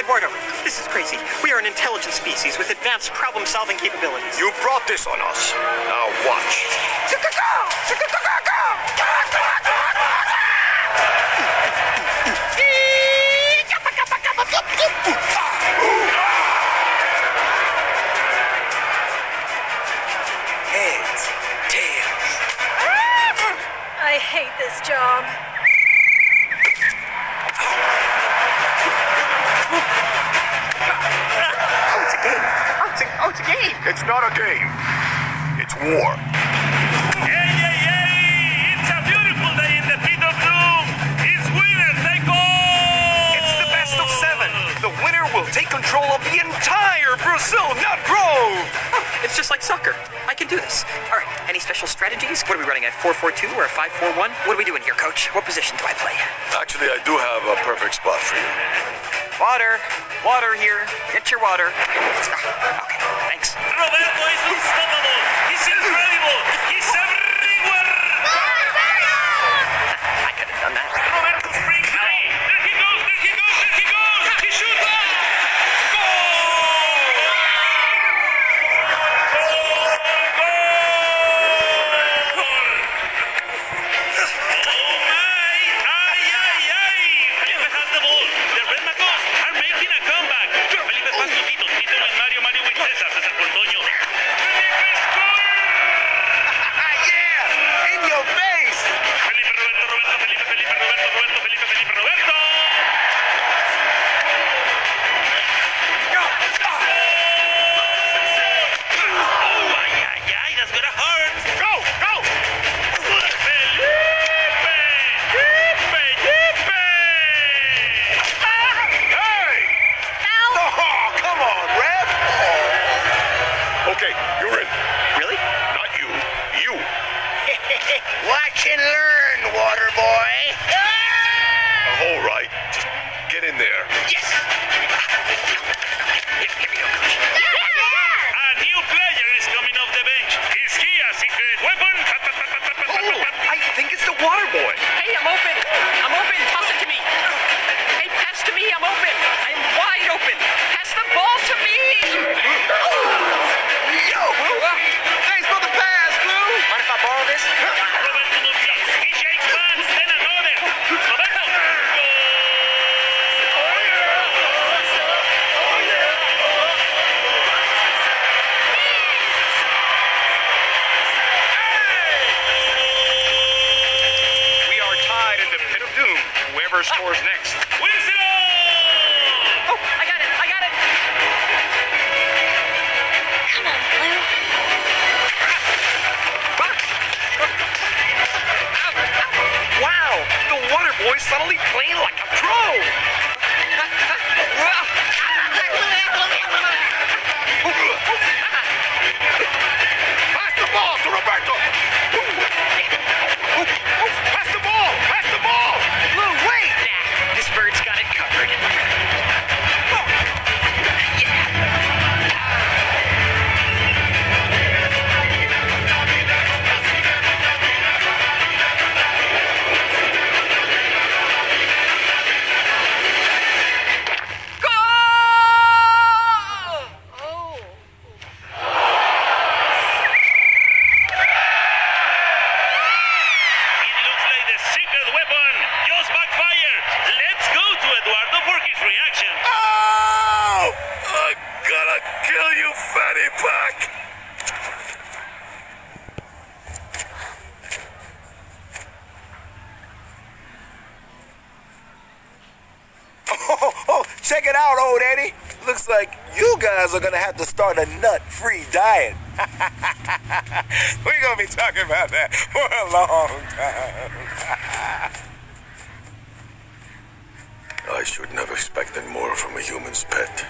Eduardo, this is crazy. We are an intelligent species with advanced problem-solving capabilities. You brought this on us. Now watch. Heads, tails. I hate this job. Oh, it's a game. It's not a game. It's war. Hey! It's a beautiful day in the pit of doom. It's winner take all. It's the best of 7. The winner will take control of the entire Brazil nut grove. It's just like soccer. I can do this. All right, any special strategies? What are we running, a 4-4-2 or a 5-4-1? What are we doing here, coach? What position do I play? Actually, I do have a perfect spot for you. Water. Water here. Get your water. Okay, thanks. Roberto is unstoppable. He's incredible. He's everywhere. I could have done that. Roberto springs free. There he goes. There he goes. There he goes. He shoots. Goal! Felipe has the ball. The Red Macaws are making a comeback. Felipe pasa to Tito. Tito and Mario. Mario with César. César con Toño. Felipe scores! Yeah! In your face! Felipe, Roberto, Roberto, Felipe, Felipe, Roberto, Roberto, Felipe, Felipe, Roberto. Oh, ay, that's gonna hurt. Go! Go! Felipe! Hey! Oh, come on, ref! Okay, you're in. Really? Not you. You. Watch and learn, water boy. All right. Just get in there. Yes. Here we go, coach. A new player is coming off the bench. Is he a secret weapon? Oh, I think it's the water boy. Hey, I'm open. I'm open. Toss it to me. Hey, pass to me. I'm open. I'm wide open. Pass the ball to me. Yo! Thanks for the pass, Blue. Mind if I borrow this? Roberto Nunez. He shakes hands, then another. Roberto. We are tied in the pit of doom. Whoever scores next. Wins it all! Oh, I got it. I got it. Come on, Blue. Wow! The water boy's suddenly playing like a pro! Pass the ball to Roberto! Pass the ball! Pass the ball! Blue, wait. Nah, this bird's got it covered. It looks like the secret weapon just backfired. Let's go to Eduardo for his reaction. Oh! I'm gonna kill you, fatty pack! Oh, check it out, old Eddie. Looks like you guys are gonna have to start a nut-free diet. We're gonna be talking about that for a long time. I shouldn't have expected more from a human's pet.